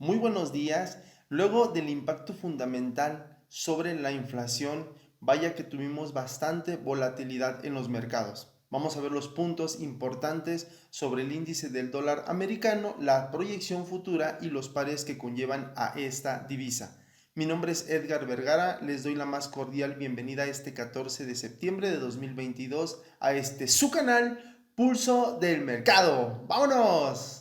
Muy buenos días. Luego del impacto fundamental sobre la inflación, vaya que tuvimos bastante volatilidad en los mercados. Vamos a ver los puntos importantes sobre el índice del dólar americano, la proyección futura y los pares que conllevan a esta divisa. Mi nombre es Edgar Vergara, les doy la más cordial bienvenida este 14 de septiembre de 2022 a este su canal Pulso del Mercado. ¡Vámonos!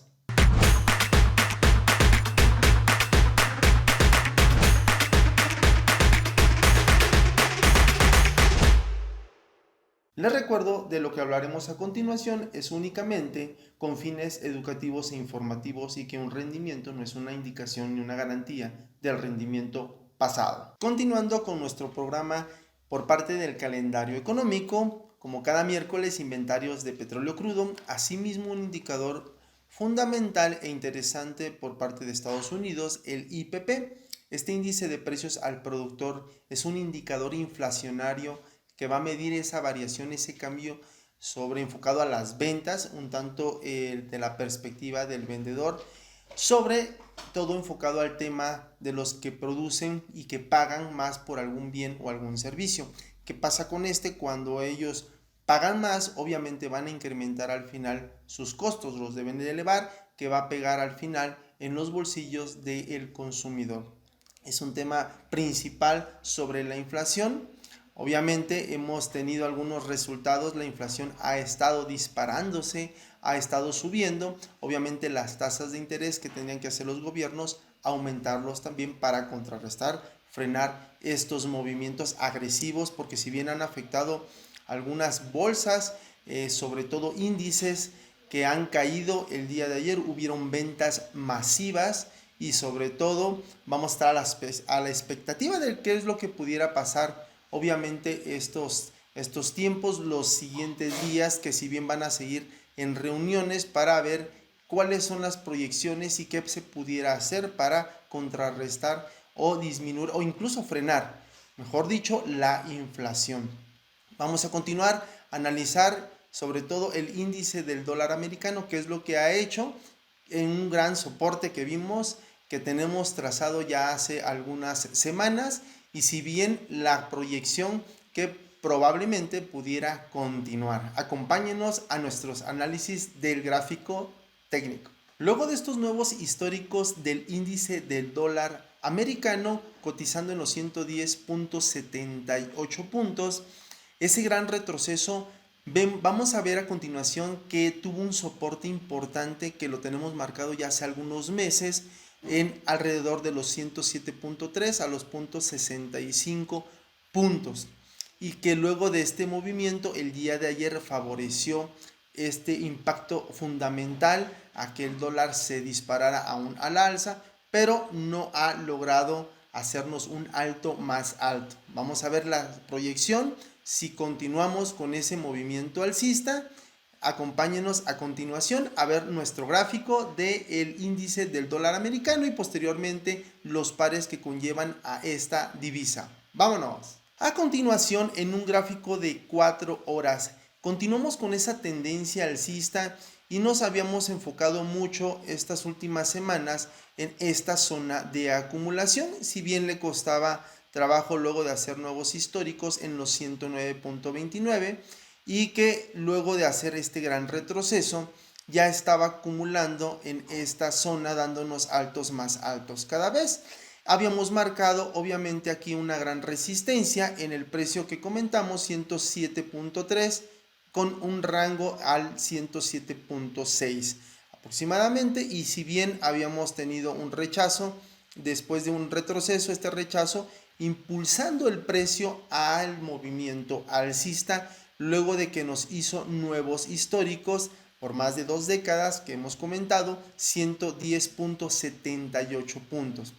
Les recuerdo de lo que hablaremos a continuación es únicamente con fines educativos e informativos y que un rendimiento no es una indicación ni una garantía del rendimiento pasado. Continuando con nuestro programa por parte del calendario económico, como cada miércoles inventarios de petróleo crudo, asimismo un indicador fundamental e interesante por parte de Estados Unidos, el IPP. Este índice de precios al productor es un indicador inflacionario que va a medir esa variación, ese cambio sobre enfocado a las ventas, un tanto de la perspectiva del vendedor, sobre todo enfocado al tema de los que producen y que pagan más por algún bien o algún servicio. ¿Qué pasa con este? Cuando ellos pagan más, obviamente van a incrementar al final sus costos, los deben de elevar, que va a pegar al final en los bolsillos del consumidor. Es un tema principal sobre la inflación. Obviamente hemos tenido algunos resultados, la inflación ha estado disparándose, ha estado subiendo, obviamente las tasas de interés que tendrían que hacer los gobiernos, aumentarlos también para contrarrestar, frenar estos movimientos agresivos, porque si bien han afectado algunas bolsas, sobre todo índices que han caído el día de ayer, hubieron ventas masivas y sobre todo vamos a estar a la expectativa de qué es lo que pudiera pasar. Obviamente estos tiempos, los siguientes días, que si bien van a seguir en reuniones para ver cuáles son las proyecciones y qué se pudiera hacer para contrarrestar o disminuir o incluso frenar, mejor dicho, la inflación. Vamos a continuar a analizar sobre todo el índice del dólar americano, que es lo que ha hecho en un gran soporte que vimos que tenemos trazado ya hace algunas semanas, y si bien la proyección que probablemente pudiera continuar. Acompáñenos a nuestros análisis del gráfico técnico. Luego de estos nuevos históricos del índice del dólar americano cotizando en los 110.78 puntos, ese gran retroceso, vamos a ver a continuación que tuvo un soporte importante que lo tenemos marcado ya hace algunos meses en alrededor de los 107.3 a los puntos 65 puntos, y que luego de este movimiento el día de ayer favoreció este impacto fundamental a que el dólar se disparara aún al alza, pero no ha logrado hacernos un alto más alto. Vamos a ver la proyección si continuamos con ese movimiento alcista. Acompáñenos a continuación a ver nuestro gráfico del índice del dólar americano y posteriormente los pares que conllevan a esta divisa. ¡Vámonos! A continuación, en un gráfico de 4 horas, continuamos con esa tendencia alcista y nos habíamos enfocado mucho estas últimas semanas en esta zona de acumulación, si bien le costaba trabajo luego de hacer nuevos históricos en los 109.29, y que luego de hacer este gran retroceso ya estaba acumulando en esta zona dándonos altos más altos cada vez. Habíamos marcado obviamente aquí una gran resistencia en el precio que comentamos, 107.3, con un rango al 107.6 aproximadamente, y si bien habíamos tenido un rechazo, después de un retroceso, este rechazo impulsando el precio al movimiento alcista, luego de que nos hizo nuevos históricos por más de 2 décadas que hemos comentado, 110.78 puntos.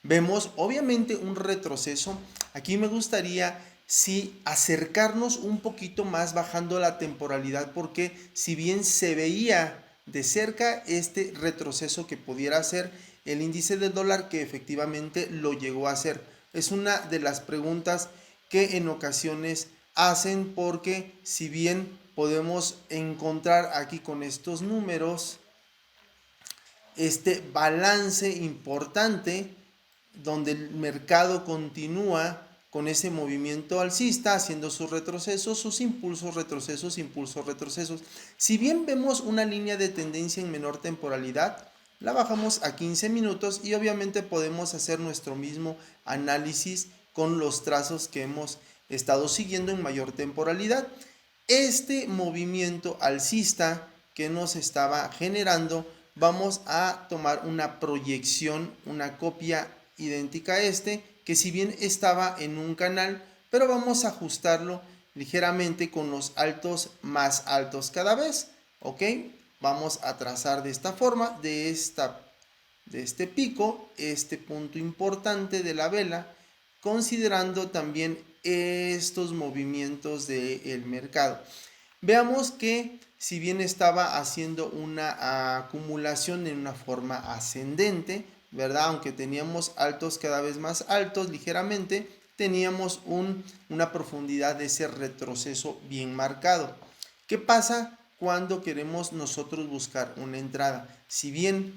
Vemos obviamente un retroceso. Aquí me gustaría sí acercarnos un poquito más bajando la temporalidad, porque si bien se veía de cerca este retroceso que pudiera hacer el índice del dólar, que efectivamente lo llegó a hacer. Es una de las preguntas que en ocasiones hacen, porque si bien podemos encontrar aquí con estos números este balance importante donde el mercado continúa con ese movimiento alcista, haciendo sus retrocesos, sus impulsos, retrocesos, impulsos, retrocesos. Si bien vemos una línea de tendencia en menor temporalidad, la bajamos a 15 minutos y obviamente podemos hacer nuestro mismo análisis con los trazos que hemos estado siguiendo en mayor temporalidad. Este movimiento alcista que nos estaba generando, vamos a tomar una proyección, una copia idéntica a este, que si bien estaba en un canal, pero vamos a ajustarlo ligeramente con los altos más altos cada vez, ¿ok? Vamos a trazar de esta forma, de este pico, este punto importante de la vela, considerando también estos movimientos del mercado. Veamos que si bien estaba haciendo una acumulación en una forma ascendente, ¿verdad? Aunque teníamos altos cada vez más altos ligeramente, teníamos una profundidad de ese retroceso bien marcado. ¿Qué pasa cuando queremos nosotros buscar una entrada? Si bien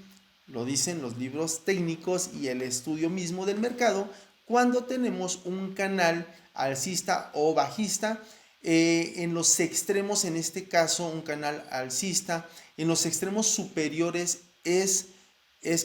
lo dicen los libros técnicos y el estudio mismo del mercado, cuando tenemos un canal alcista o bajista, en los extremos, en este caso un canal alcista, en los extremos superiores es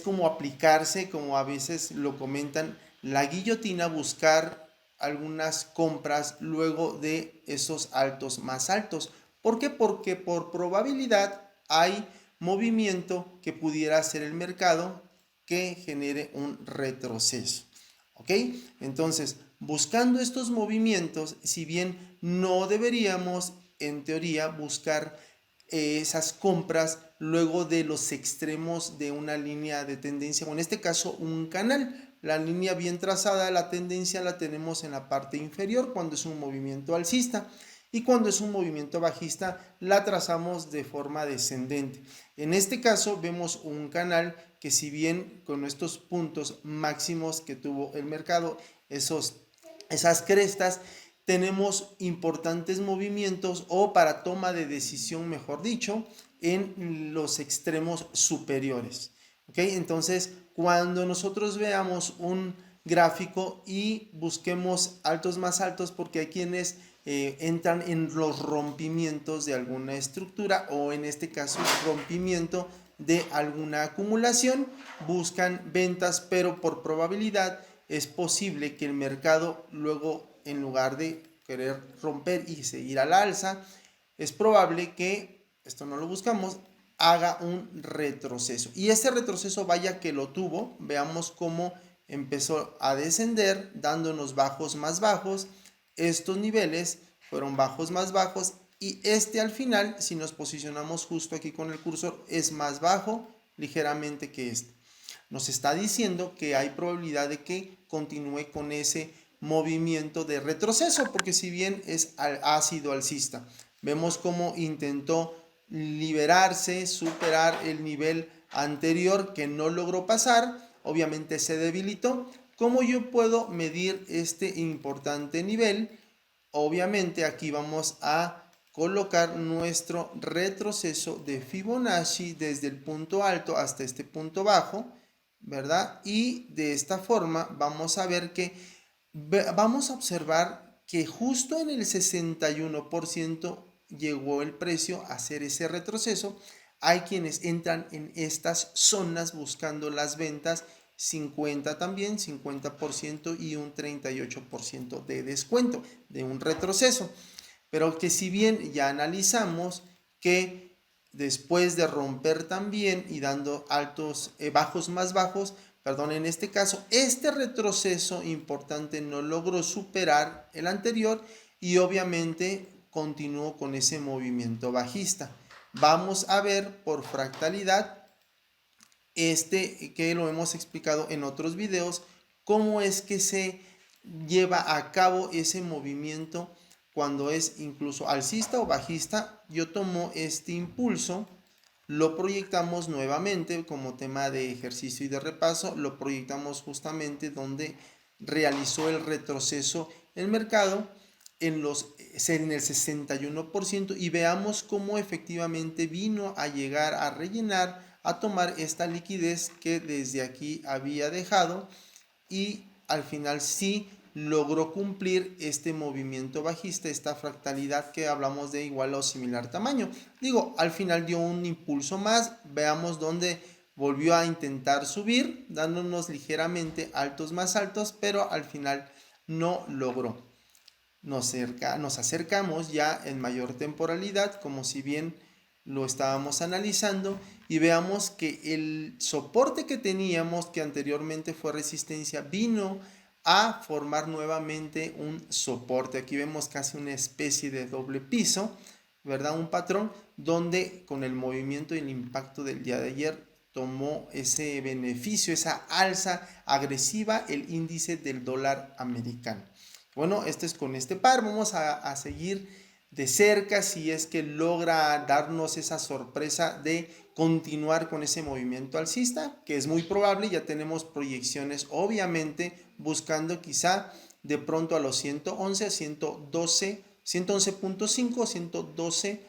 como aplicarse, como a veces lo comentan, la guillotina, buscar algunas compras luego de esos altos más altos. ¿Por qué? Porque por probabilidad hay movimiento que pudiera hacer el mercado que genere un retroceso. ¿Ok? Entonces, buscando estos movimientos, si bien no deberíamos, en teoría, buscar esas compras luego de los extremos de una línea de tendencia, o en este caso un canal. La línea bien trazada, la tendencia la tenemos en la parte inferior cuando es un movimiento alcista, y cuando es un movimiento bajista la trazamos de forma descendente. En este caso vemos un canal que, si bien con estos puntos máximos que tuvo el mercado, esas crestas, tenemos importantes movimientos, o para toma de decisión, mejor dicho, en los extremos superiores. ¿Ok? Entonces, cuando nosotros veamos un gráfico y busquemos altos más altos, porque hay quienes entran en los rompimientos de alguna estructura, o en este caso rompimiento de alguna acumulación, buscan ventas, pero por probabilidad es posible que el mercado luego, en lugar de querer romper y seguir al alza, es probable que, esto no lo buscamos, haga un retroceso. Y ese retroceso, vaya que lo tuvo, veamos cómo empezó a descender, dándonos bajos más bajos. Estos niveles fueron bajos más bajos, y este al final, si nos posicionamos justo aquí con el cursor, es más bajo ligeramente que este. Nos está diciendo que hay probabilidad de que continúe con ese movimiento de retroceso, porque si bien es ácido alcista, vemos cómo intentó liberarse, superar el nivel anterior que no logró pasar, obviamente se debilitó. ¿Cómo yo puedo medir este importante nivel? Obviamente aquí vamos a colocar nuestro retroceso de Fibonacci desde el punto alto hasta este punto bajo, ¿verdad? Y de esta forma vamos a ver que vamos a observar que justo en el 61% llegó el precio a hacer ese retroceso. Hay quienes entran en estas zonas buscando las ventas, 50 también, 50% y un 38% de descuento de un retroceso. Pero que si bien ya analizamos que después de romper también y dando altos, bajos más bajos, perdón, en este caso, este retroceso importante no logró superar el anterior, y obviamente continuó con ese movimiento bajista. Vamos a ver por fractalidad, que lo hemos explicado en otros videos, cómo es que se lleva a cabo ese movimiento cuando es incluso alcista o bajista. Yo tomo este impulso, lo proyectamos nuevamente como tema de ejercicio y de repaso, lo proyectamos justamente donde realizó el retroceso el mercado, en el 61%, y veamos cómo efectivamente vino a llegar a rellenar, a tomar esta liquidez que desde aquí había dejado y al final sí logró cumplir este movimiento bajista, esta fractalidad que hablamos de igual o similar tamaño. Digo, al final dio un impulso más, veamos dónde volvió a intentar subir, dándonos ligeramente altos más altos, pero al final no logró. Nos acercamos ya en mayor temporalidad, como si bien lo estábamos analizando, y veamos que el soporte que teníamos, que anteriormente fue resistencia, vino a formar nuevamente un soporte. Aquí vemos casi una especie de doble piso, ¿verdad? Un patrón donde con el movimiento y el impacto del día de ayer tomó ese beneficio, esa alza agresiva el índice del dólar americano. Bueno, este es con este par. Vamos a seguir de cerca si es que logra darnos esa sorpresa de continuar con ese movimiento alcista, que es muy probable. Ya tenemos proyecciones, obviamente, buscando quizá de pronto a los 111, 112, 111.5, 112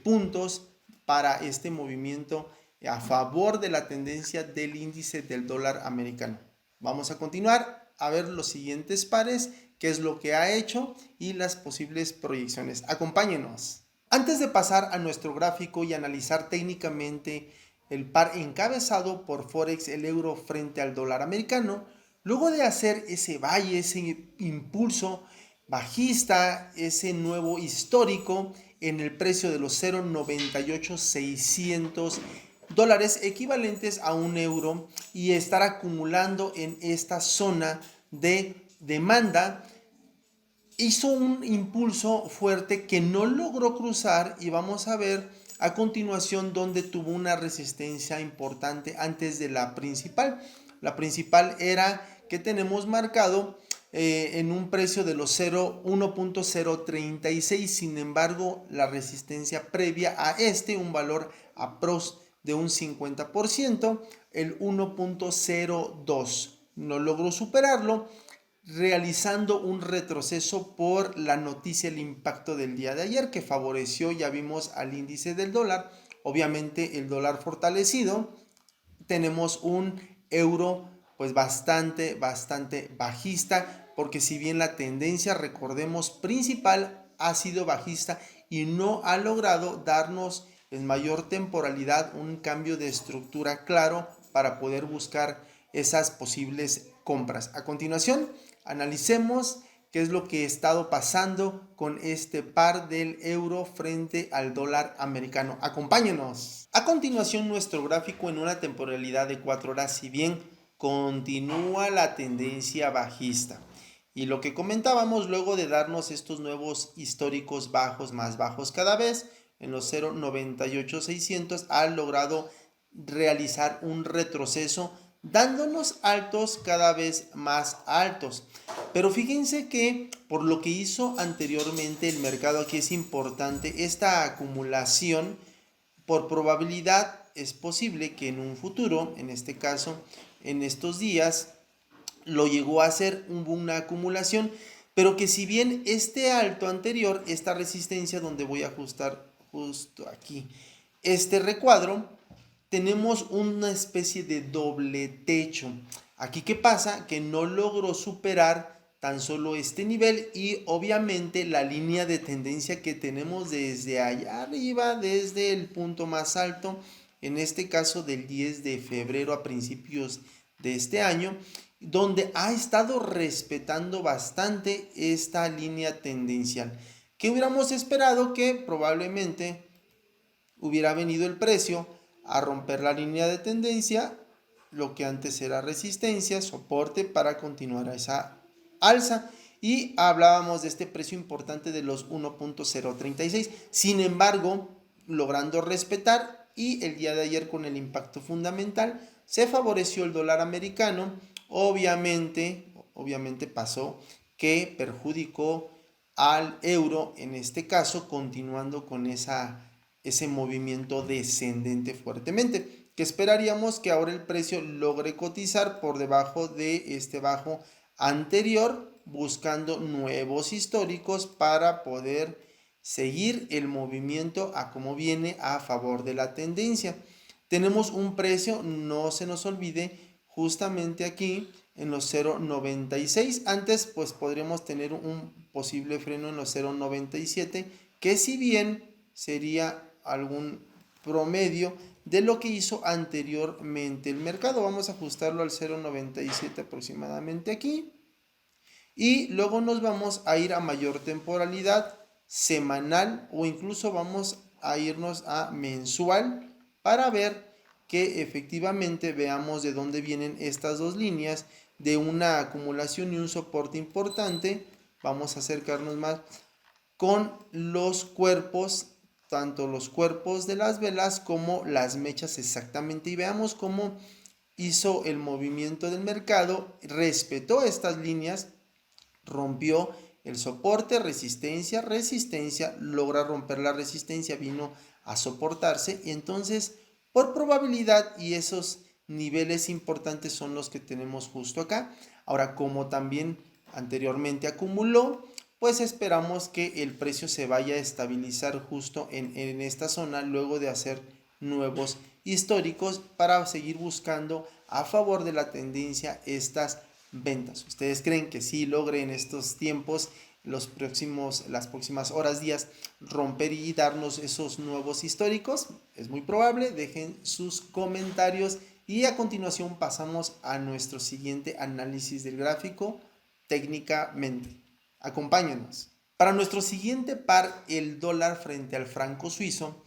puntos para este movimiento a favor de la tendencia del índice del dólar americano. Vamos a continuar a ver los siguientes pares, qué es lo que ha hecho y las posibles proyecciones. Acompáñenos. Antes de pasar a nuestro gráfico y analizar técnicamente el par encabezado por Forex, el euro frente al dólar americano, luego de hacer ese valle, ese impulso bajista, ese nuevo histórico en el precio de los 0.98600 dólares equivalentes a un euro y estar acumulando en esta zona de demanda, hizo un impulso fuerte que no logró cruzar y vamos a ver a continuación donde tuvo una resistencia importante antes de la principal. La principal era que tenemos marcado en un precio de los 1.036, sin embargo la resistencia previa a un valor aprox de un 50%, el 1.02, no logró superarlo, realizando un retroceso por la noticia, el impacto del día de ayer que favoreció, ya vimos, al índice del dólar. Obviamente el dólar fortalecido, tenemos un euro pues bastante bajista, porque si bien la tendencia, recordemos, principal ha sido bajista y no ha logrado darnos en mayor temporalidad un cambio de estructura claro para poder buscar esas posibles compras. A continuación, analicemos qué es lo que ha estado pasando con este par del euro frente al dólar americano. Acompáñenos. A continuación, nuestro gráfico en una temporalidad de 4 horas, si bien continúa la tendencia bajista. Y lo que comentábamos, luego de darnos estos nuevos históricos bajos, más bajos cada vez, en los 0.98600, ha logrado realizar un retroceso, dándonos altos cada vez más altos. Pero fíjense que por lo que hizo anteriormente el mercado, aquí es importante esta acumulación. Por probabilidad es posible que en un futuro, en este caso en estos días, lo llegó a hacer, hubo una acumulación, pero que si bien este alto anterior, esta resistencia donde voy a ajustar justo aquí este recuadro, tenemos una especie de doble techo. Aquí, ¿qué pasa? Que no logró superar tan solo este nivel y obviamente la línea de tendencia que tenemos desde allá arriba, desde el punto más alto, en este caso del 10 de febrero a principios de este año, donde ha estado respetando bastante esta línea tendencial. ¿Qué hubiéramos esperado? Que probablemente hubiera venido el precio a romper la línea de tendencia, lo que antes era resistencia, soporte para continuar a esa alza. Y hablábamos de este precio importante de los 1.036. Sin embargo, logrando respetar, y el día de ayer con el impacto fundamental se favoreció el dólar americano. Obviamente pasó que perjudicó al euro, en este caso, continuando con ese movimiento descendente fuertemente, que esperaríamos que ahora el precio logre cotizar por debajo de este bajo anterior, buscando nuevos históricos para poder seguir el movimiento a como viene a favor de la tendencia. tenemos un precio, no se nos olvide, justamente aquí en los 0.96. Antes pues podríamos tener un posible freno en los 0.97, que si bien sería algún promedio de lo que hizo anteriormente el mercado. Vamos a ajustarlo al 0.97 aproximadamente aquí. Y luego nos vamos a ir a mayor temporalidad, semanal, o incluso vamos a irnos a mensual para ver que efectivamente veamos de dónde vienen estas dos líneas de una acumulación y un soporte importante. Vamos a acercarnos más con los cuerpos, tanto los cuerpos de las velas como las mechas exactamente, y veamos cómo hizo el movimiento del mercado, respetó estas líneas, rompió el soporte, resistencia, resistencia, logra romper la resistencia, vino a soportarse, y entonces por probabilidad, y esos niveles importantes son los que tenemos justo acá. Ahora, como también anteriormente acumuló, pues esperamos que el precio se vaya a estabilizar justo en esta zona luego de hacer nuevos históricos para seguir buscando a favor de la tendencia estas ventas. ¿Ustedes creen que sí logre en estos tiempos, las próximas horas, días, romper y darnos esos nuevos históricos? Es muy probable. Dejen sus comentarios y a continuación pasamos a nuestro siguiente análisis del gráfico técnicamente. Acompáñenos. Para nuestro siguiente par, el dólar frente al franco suizo,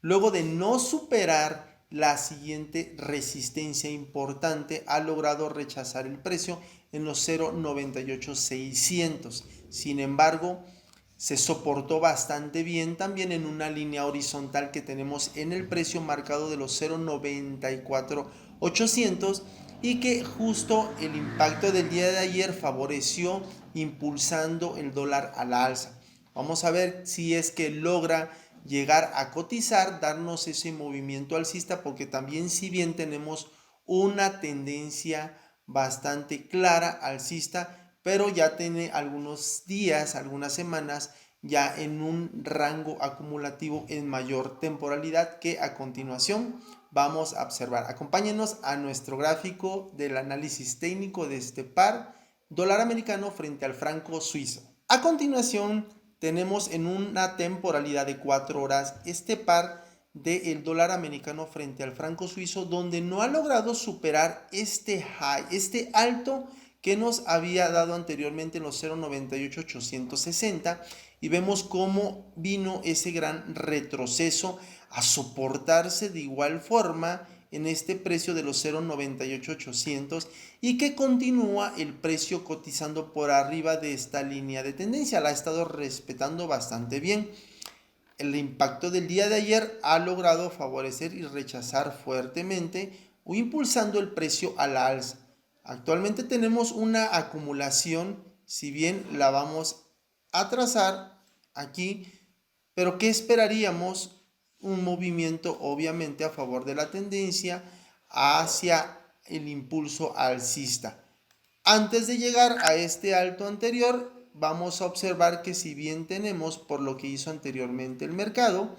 luego de no superar la siguiente resistencia importante, ha logrado rechazar el precio en los 0.98600. Sin embargo, se soportó bastante bien también en una línea horizontal que tenemos en el precio marcado de los 0.94800, y que justo el impacto del día de ayer favoreció impulsando el dólar a la alza. Vamos a ver si es que logra llegar a cotizar, darnos ese movimiento alcista, porque también si bien tenemos una tendencia bastante clara alcista, pero ya tiene algunos días, algunas semanas ya en un rango acumulativo en mayor temporalidad, que a continuación vamos a observar. Acompáñenos a nuestro gráfico del análisis técnico de este par, dólar americano frente al franco suizo. A continuación tenemos en una temporalidad de 4 horas este par del dólar americano frente al franco suizo, donde no ha logrado superar este high, este alto que nos había dado anteriormente en los 0.98860, y vemos cómo vino ese gran retroceso a soportarse de igual forma en este precio de los 0.98800, y que continúa el precio cotizando por arriba de esta línea de tendencia. La ha estado respetando bastante bien. El impacto del día de ayer ha logrado favorecer y rechazar fuertemente o impulsando el precio a la alza. Actualmente tenemos una acumulación, si bien la vamos a trazar aquí, pero ¿qué esperaríamos? Un movimiento obviamente a favor de la tendencia hacia el impulso alcista. Antes de llegar a este alto anterior, vamos a observar que si bien tenemos, por lo que hizo anteriormente el mercado,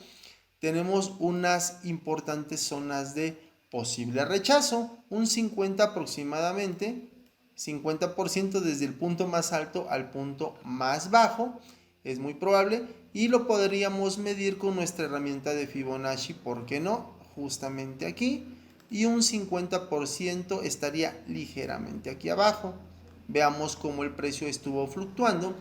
tenemos unas importantes zonas de posible rechazo, un 50 aproximadamente, 50% desde el punto más alto al punto más bajo, es muy probable, y lo podríamos medir con nuestra herramienta de Fibonacci, ¿por qué no? Justamente aquí, y un 50% estaría ligeramente aquí abajo. Veamos cómo el precio estuvo fluctuando.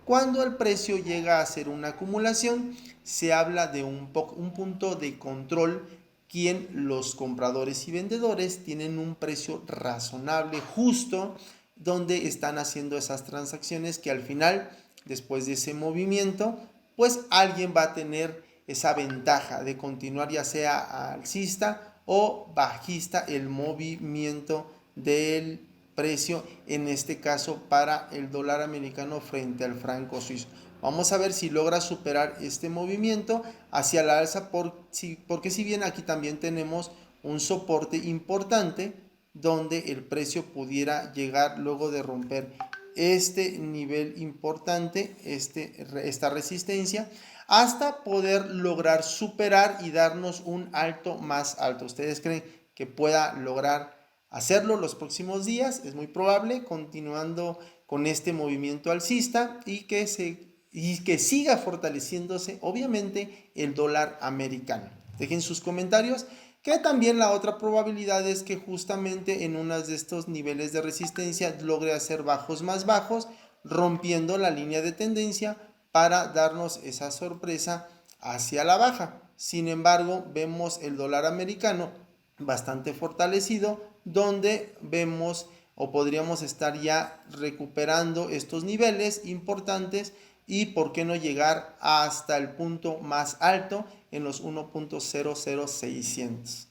Cuando el precio llega a hacer una acumulación, se habla de un punto de control, quien los compradores y vendedores tienen un precio razonable, justo, donde están haciendo esas transacciones, que al final, después de ese movimiento, pues alguien va a tener esa ventaja de continuar, ya sea alcista o bajista, el movimiento del precio, en este caso para el dólar americano frente al franco suizo. Vamos a ver si logra superar este movimiento hacia la alza, porque si bien aquí también tenemos un soporte importante donde el precio pudiera llegar luego de romper este nivel importante, esta resistencia, hasta poder lograr superar y darnos un alto más alto. ¿Ustedes creen que pueda lograr hacerlo los próximos días? Es muy probable, continuando con este movimiento alcista y que siga fortaleciéndose obviamente el dólar americano. Dejen sus comentarios, que también la otra probabilidad es que justamente en uno de estos niveles de resistencia logre hacer bajos más bajos, rompiendo la línea de tendencia para darnos esa sorpresa hacia la baja. Sin embargo, vemos el dólar americano bastante fortalecido, donde vemos o podríamos estar ya recuperando estos niveles importantes y por qué no llegar hasta el punto más alto en los 1.00600.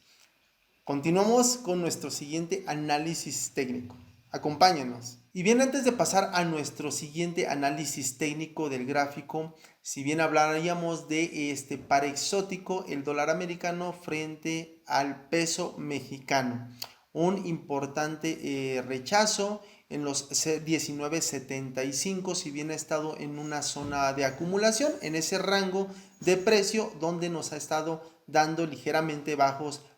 Continuamos con nuestro siguiente análisis técnico. Acompáñanos. Y bien, antes de pasar a nuestro siguiente análisis técnico del gráfico, si bien hablaríamos de este par exótico, el dólar americano frente al peso mexicano, un importante rechazo en los 19.75, si bien ha estado en una zona de acumulación, en ese rango de precio donde nos ha estado dando ligeramente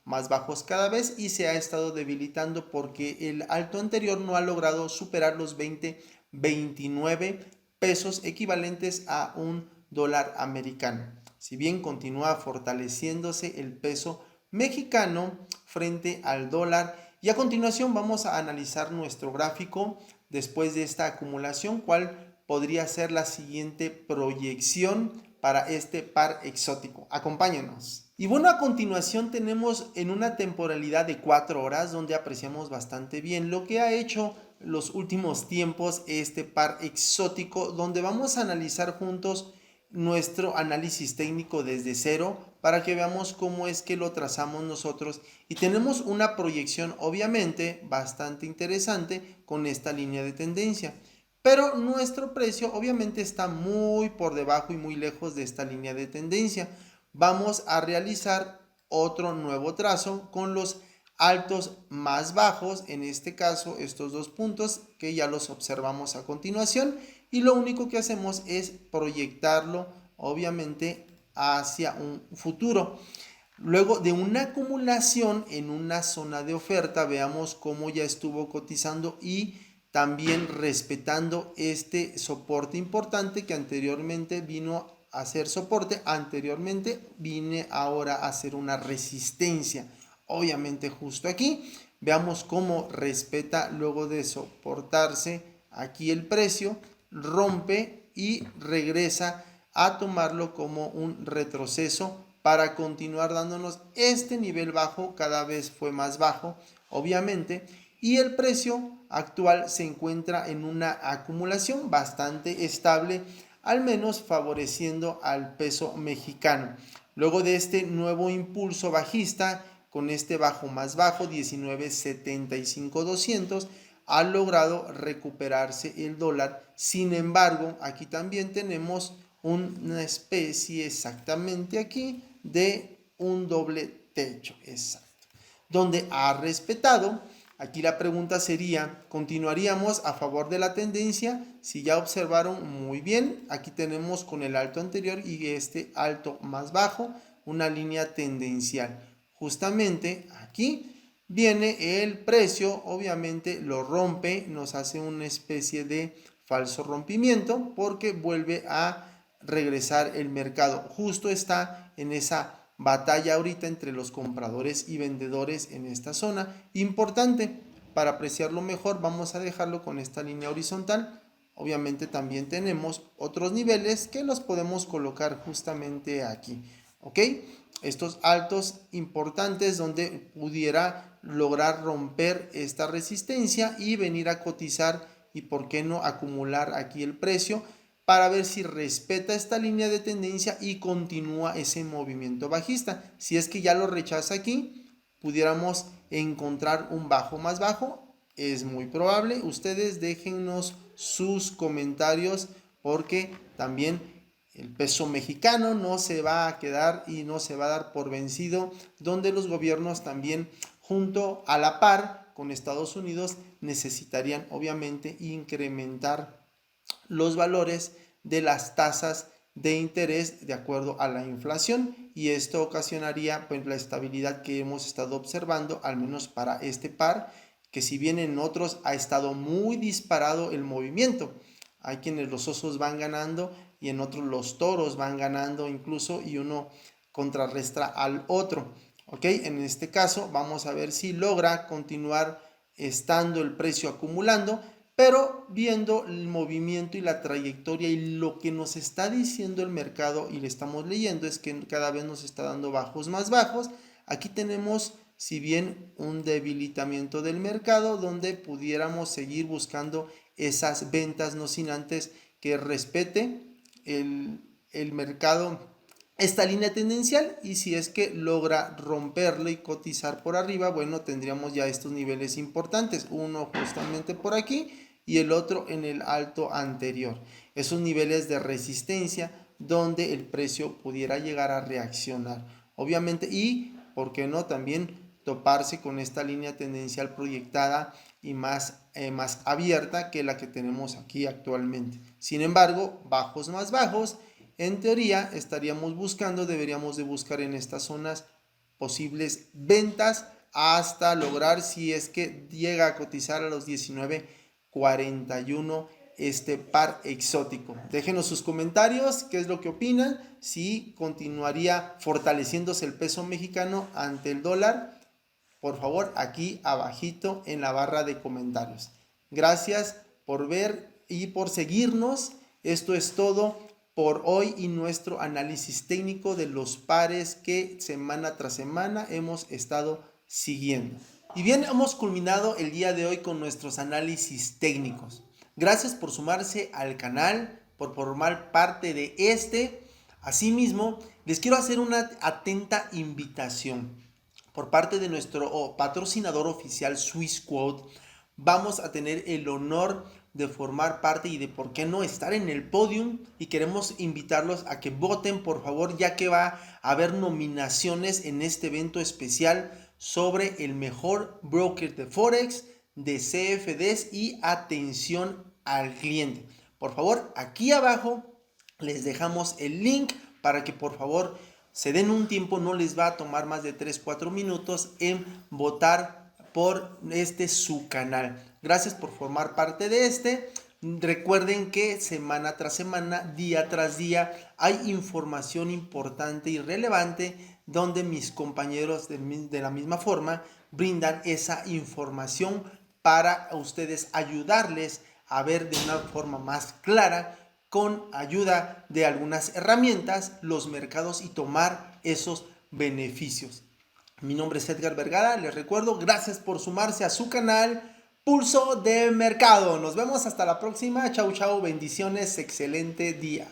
más bajos cada vez, y se ha estado debilitando porque el alto anterior no ha logrado superar los 29 pesos equivalentes a un dólar americano. Si bien continúa fortaleciéndose el peso mexicano frente al dólar, y a continuación vamos a analizar nuestro gráfico después de esta acumulación, cuál podría ser la siguiente proyección para este par exótico. Acompáñenos. Y bueno, a continuación tenemos en una temporalidad de 4 horas donde apreciamos bastante bien lo que ha hecho los últimos tiempos este par exótico, donde vamos a analizar juntos nuestro análisis técnico desde cero para que veamos cómo es que lo trazamos nosotros, y tenemos una proyección obviamente bastante interesante con esta línea de tendencia, pero nuestro precio obviamente está muy por debajo y muy lejos de esta línea de tendencia. Vamos a realizar otro nuevo trazo con los altos más bajos, en este caso estos dos puntos que ya los observamos a continuación, y lo único que hacemos es proyectarlo obviamente hacia un futuro. Luego de una acumulación en una zona de oferta, veamos cómo ya estuvo cotizando y también respetando este soporte importante que anteriormente vino a ser soporte, anteriormente viene ahora a ser una resistencia. Obviamente justo aquí, veamos cómo respeta luego de soportarse aquí el precio, rompe y regresa a tomarlo como un retroceso para continuar dándonos este nivel bajo, cada vez fue más bajo, obviamente, y el precio actual se encuentra en una acumulación bastante estable, al menos favoreciendo al peso mexicano. Luego de este nuevo impulso bajista, con este bajo más bajo, 19.75.200, ha logrado recuperarse el dólar. Sin embargo, aquí también tenemos una especie exactamente aquí de un doble techo, exacto, donde ha respetado. Aquí la pregunta sería, ¿continuaríamos a favor de la tendencia? Si ya observaron muy bien, aquí tenemos con el alto anterior y este alto más bajo una línea tendencial. Justamente aquí viene el precio, obviamente lo rompe, nos hace una especie de falso rompimiento porque vuelve a regresar el mercado. Justo está en esa batalla ahorita entre los compradores y vendedores en esta zona. Importante, para apreciarlo mejor vamos a dejarlo con esta línea horizontal. Obviamente también tenemos otros niveles que los podemos colocar justamente aquí, ¿ok? Estos altos importantes donde pudiera lograr romper esta resistencia y venir a cotizar, y por qué no acumular aquí el precio para ver si respeta esta línea de tendencia y continúa ese movimiento bajista. Si es que ya lo rechaza aquí, pudiéramos encontrar un bajo más bajo. Es muy probable. Ustedes déjennos sus comentarios porque también el peso mexicano no se va a quedar y no se va a dar por vencido, donde los gobiernos también junto a la par con Estados Unidos necesitarían obviamente incrementar los valores de las tasas de interés de acuerdo a la inflación, y esto ocasionaría pues la estabilidad que hemos estado observando, al menos para este par, que si bien en otros ha estado muy disparado el movimiento. Hay quienes los osos van ganando y en otros los toros van ganando incluso, y uno contrarresta al otro. ¿Ok? En este caso vamos a ver si logra continuar estando el precio acumulando, pero viendo el movimiento y la trayectoria y lo que nos está diciendo el mercado y le estamos leyendo es que cada vez nos está dando bajos más bajos. Aquí tenemos, si bien, un debilitamiento del mercado donde pudiéramos seguir buscando esas ventas, no sin antes que respete el mercado esta línea tendencial, y si es que logra romperla y cotizar por arriba, bueno, tendríamos ya estos niveles importantes, uno justamente por aquí y el otro en el alto anterior, esos niveles de resistencia donde el precio pudiera llegar a reaccionar, obviamente, y por qué no también toparse con esta línea tendencial proyectada y más abierta que la que tenemos aquí actualmente. Sin embargo, bajos más bajos, en teoría estaríamos buscando, deberíamos de buscar en estas zonas posibles ventas hasta lograr, si es que llega a cotizar a los 19.41 este par exótico. Déjenos sus comentarios, qué es lo que opinan, si continuaría fortaleciéndose el peso mexicano ante el dólar. Por favor, aquí abajito en la barra de comentarios. Gracias por ver y por seguirnos. Esto es todo por hoy y nuestro análisis técnico de los pares que semana tras semana hemos estado siguiendo. Y bien, hemos culminado el día de hoy con nuestros análisis técnicos. Gracias por sumarse al canal, por formar parte de este. Asimismo, les quiero hacer una atenta invitación. Por parte de nuestro patrocinador oficial Swissquote, vamos a tener el honor de formar parte y de por qué no estar en el podium, y queremos invitarlos a que voten, por favor, ya que va a haber nominaciones en este evento especial sobre el mejor broker de Forex, de CFDs y atención al cliente. Por favor, aquí abajo les dejamos el link para que por favor se den un tiempo, no les va a tomar más de 3-4 minutos en votar por su canal. Gracias por formar parte de este. Recuerden que semana tras semana, día tras día, hay información importante y relevante donde mis compañeros de la misma forma brindan esa información para ustedes ayudarles a ver de una forma más clara, con ayuda de algunas herramientas, los mercados y tomar esos beneficios. Mi nombre es Edgar Vergara, les recuerdo, gracias por sumarse a su canal Pulso de Mercado. Nos vemos hasta la próxima. Chau, chau, bendiciones, excelente día.